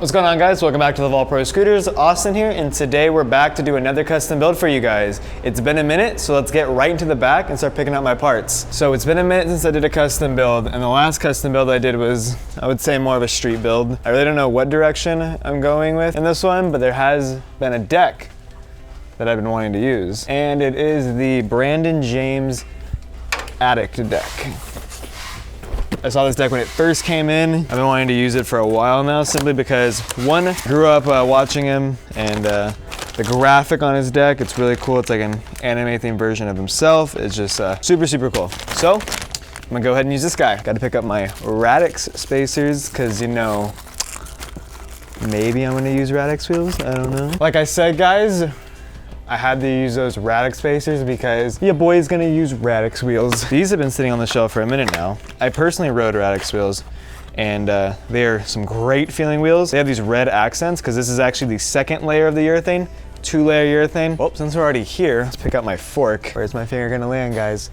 What's going on, guys? Welcome back to TheVaultProScooters. Austin here, and today we're back to do another custom build for you guys. It's been a minute, so let's get right into the back and start picking out my parts. So it's been a minute since I did a custom build, and the last custom build I did was, I would say, more of a street build. I really don't know what direction I'm going with in this one, but there has been a deck that I've been wanting to use, and it is the Brandon James Addict deck. I saw this deck when it first came in. I've been wanting to use it for a while now, simply because one, grew up watching him, and the graphic on his deck, it's really cool. It's like an anime themed version of himself. It's just super, super cool. So I'm gonna go ahead and use this guy. Got to pick up my Radix Spacers, because you know, maybe I'm gonna use Radix wheels, I don't know. Like I said, guys, I had to use those Radix Spacers because your boy is gonna use Radix wheels. These have been sitting on the shelf for a minute now. I personally rode Radix wheels, and they are some great feeling wheels. They have these red accents because this is actually the second layer of the urethane, 2-layer urethane. Well, since we're already here, let's pick up my fork. Where's my finger gonna land, guys?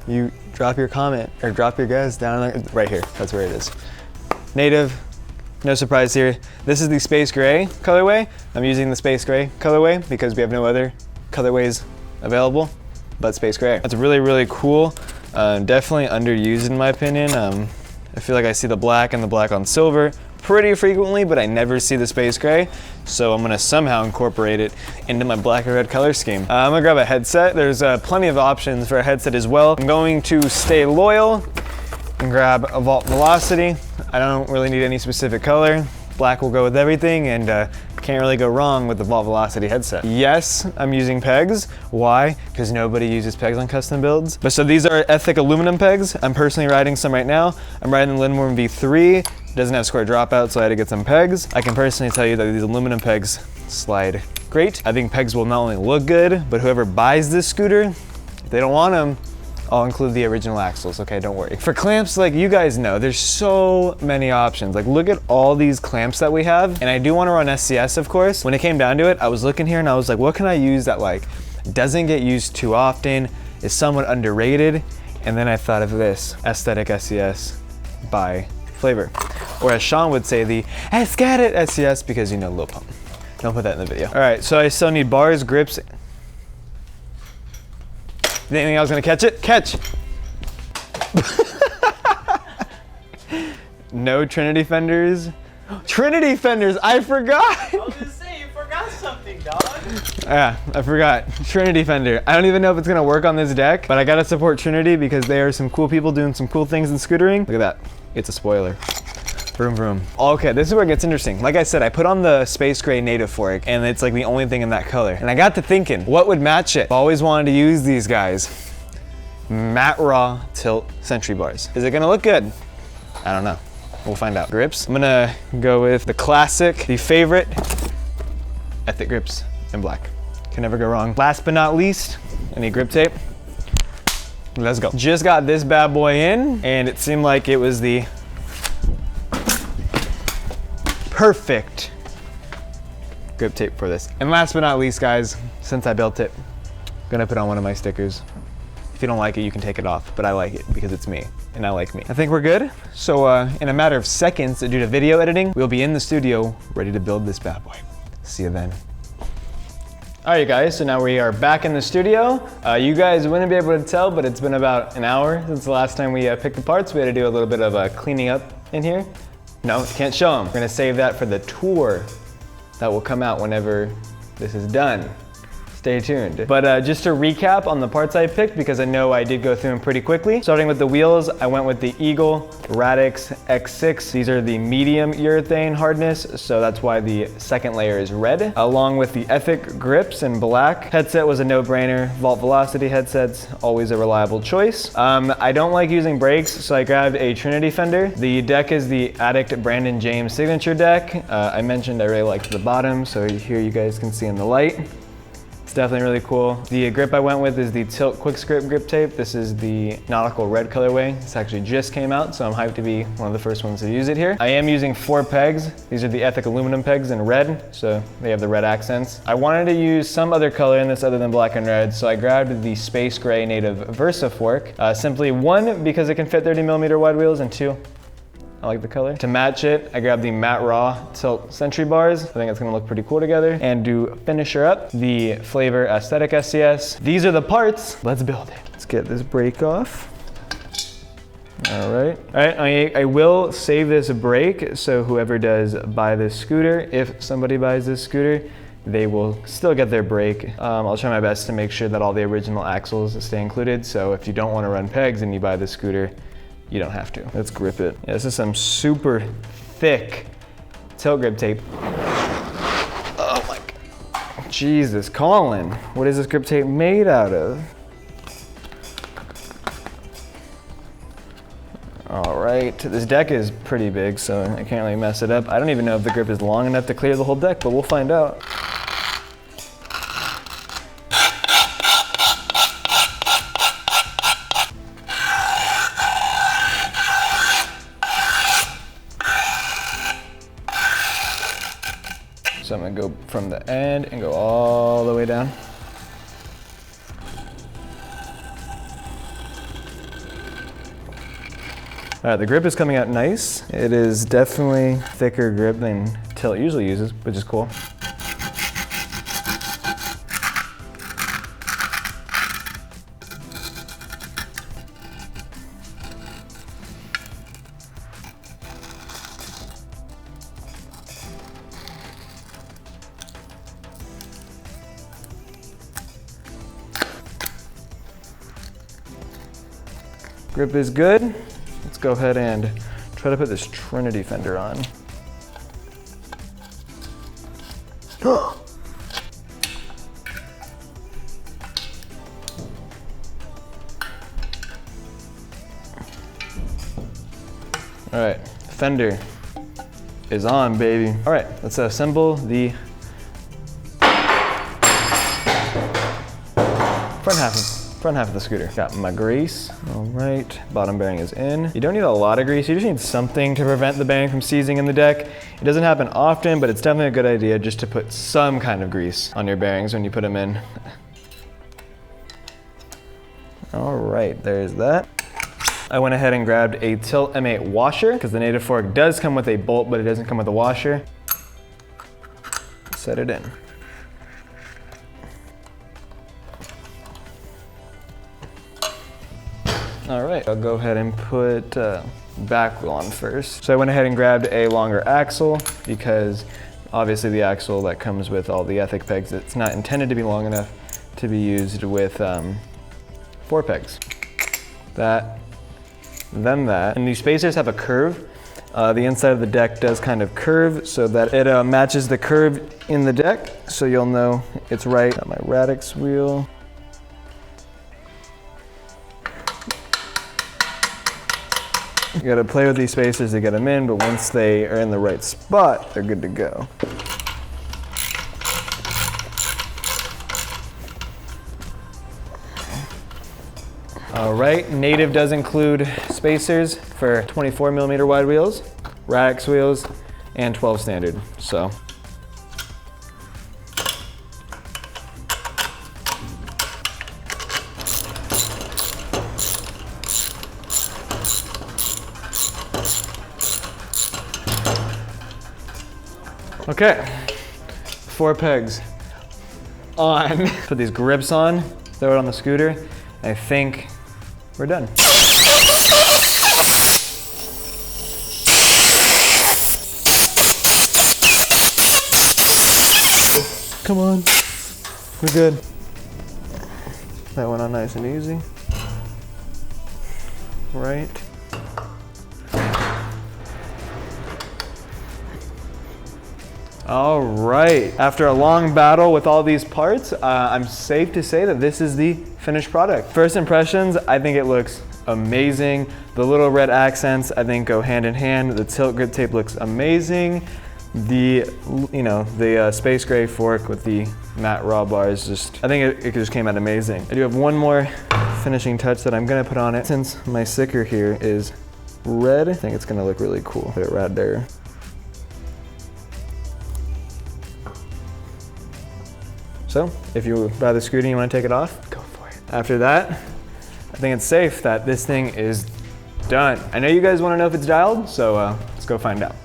You drop your comment, or drop your guess down right here. That's where it is. Native. No surprise here. This is the Space Gray colorway. I'm using the Space Gray colorway because we have no other colorways available but Space Gray. That's really, really cool. Definitely underused in my opinion. I feel like I see the black and the black on silver pretty frequently, but I never see the Space Gray. So I'm gonna somehow incorporate it into my black and red color scheme. I'm gonna grab a headset. There's plenty of options for a headset as well. I'm going to stay loyal and grab a Vault Velocity. I don't really need any specific color. Black will go with everything, and can't really go wrong with the Vault Velocity headset. Yes, I'm using pegs. Why? Because nobody uses pegs on custom builds. But so these are Ethic aluminum pegs. I'm personally riding some right now. I'm riding the Lindworm V3. It doesn't have square dropout, so I had to get some pegs. I can personally tell you that these aluminum pegs slide great. I think pegs will not only look good, but whoever buys this scooter, if they don't want them, I'll include the original axles, okay, don't worry. For clamps, like you guys know, there's so many options. Like look at all these clamps that we have. And I do want to run SCS, of course. When it came down to it, I was looking here and I was like, what can I use that like doesn't get used too often, is somewhat underrated? And then I thought of this, aesthetic SCS by flavor. Or as Sean would say, the aesthetic SCS, because you know Lil Pump. Don't put that in the video. All right, so I still need bars, grips. Anything I was gonna catch it? Catch! No Trinity fenders. Trinity fenders, I forgot! I was gonna say, you forgot something, dog. Yeah, I forgot. Trinity fender. I don't even know if it's gonna work on this deck, but I gotta support Trinity because they are some cool people doing some cool things in scootering. Look at that, it's a spoiler. Vroom vroom. Okay, this is where it gets interesting. Like I said, I put on the Space Gray native fork, and it's like the only thing in that color. And I got to thinking, what would match it? I've always wanted to use these guys. Matte Raw Tilt Sentry bars. Is it gonna look good? I don't know. We'll find out. Grips. I'm gonna go with the classic, the favorite, Ethic grips in black. Can never go wrong. Last but not least, I need grip tape. Let's go. Just got this bad boy in, and it seemed like it was the perfect grip tape for this. And last but not least, guys, since I built it, I'm gonna put on one of my stickers. If you don't like it, you can take it off, but I like it because it's me, and I like me. I think we're good. So in a matter of seconds, due to video editing, we'll be in the studio ready to build this bad boy. See you then. All right, guys, so now we are back in the studio. You guys wouldn't be able to tell, but it's been about an hour since the last time we picked the parts. We had to do a little bit of cleaning up in here. No, can't show them. We're gonna save that for the tour that will come out whenever this is done. Stay tuned. But just to recap on the parts I picked, because I know I did go through them pretty quickly. Starting with the wheels, I went with the Eagle Radix X6. These are the medium urethane hardness, so that's why the second layer is red. Along with the Ethic grips in black. Headset was a no-brainer. Vault Velocity headsets, always a reliable choice. I don't like using brakes, so I grabbed a Trinity fender. The deck is the Addict Brandon James signature deck. I mentioned I really liked the bottom, so here you guys can see in the light. It's definitely really cool. The grip I went with is the Tilt Quick Grip grip tape. This is the nautical red colorway. This actually just came out, so I'm hyped to be one of the first ones to use it here. I am using 4 pegs. These are the Ethic aluminum pegs in red, so they have the red accents. I wanted to use some other color in this other than black and red, so I grabbed the Space Gray Native Versa fork. Simply 1, because it can fit 30mm wide wheels, and 2, I like the color. To match it, I grabbed the Matte Raw Tilt Sentry bars. I think it's gonna look pretty cool together. And to finish her up, the Flavor Aesthetic SCS. These are the parts. Let's build it. Let's get this brake off. All right, I will save this brake, so whoever does buy this scooter, if somebody buys this scooter, they will still get their brake. I'll try my best to make sure that all the original axles stay included, so if you don't want to run pegs and you buy the scooter, you don't have to. Let's grip it. Yeah, this is some super thick tilt grip tape. Oh my God. Jesus, Colin, what is this grip tape made out of? All right, this deck is pretty big, so I can't really mess it up. I don't even know if the grip is long enough to clear the whole deck, but we'll find out. So I'm gonna go from the end and go all the way down. All right, the grip is coming out nice. It is definitely thicker grip than Tilt usually uses, which is cool. Grip is good. Let's go ahead and try to put this Trinity fender on. All right, fender is on, baby. All right, let's assemble the front half of the scooter. Got my grease. All right, bottom bearing is in. You don't need a lot of grease, you just need something to prevent the bearing from seizing in the deck. It doesn't happen often, but it's definitely a good idea just to put some kind of grease on your bearings when you put them in. All right, there's that. I went ahead and grabbed a Tilt M8 washer because the native fork does come with a bolt, but it doesn't come with a washer. Set it in. All right, I'll go ahead and put back wheel on first. So I went ahead and grabbed a longer axle because obviously the axle that comes with all the Ethic pegs, it's not intended to be long enough to be used with 4 pegs. That, then that. And these spacers have a curve. The inside of the deck does kind of curve so that it matches the curve in the deck, so you'll know it's right. Got my Radix wheel. You gotta play with these spacers to get them in, but once they are in the right spot, they're good to go. All right, native does include spacers for 24mm wide wheels, Radix wheels, and 12 standard, so. Okay, 4 pegs on. Put these grips on, throw it on the scooter, and I think we're done. Come on, we're good. That went on nice and easy. Right. All right, after a long battle with all these parts, I'm safe to say that this is the finished product. First impressions, I think it looks amazing. The little red accents, I think, go hand in hand. The tilt grip tape looks amazing. The, the space gray fork with the matte raw bars, I think it just came out amazing. I do have one more finishing touch that I'm gonna put on it. Since my sticker here is red, I think it's gonna look really cool. Put it right there. So, if you buy the scooter and you want to take it off, go for it. After that, I think it's safe that this thing is Done. I know you guys want to know if it's dialed, so let's go find out.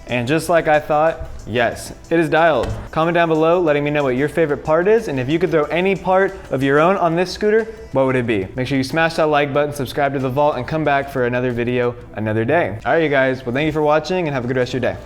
And just like I thought, yes, it is dialed. Comment down below letting me know what your favorite part is, and if you could throw any part of your own on this scooter, what would it be? Make sure you smash that like button, subscribe to The Vault, and come back for another video another day. All right, you guys, well, thank you for watching and have a good rest of your day.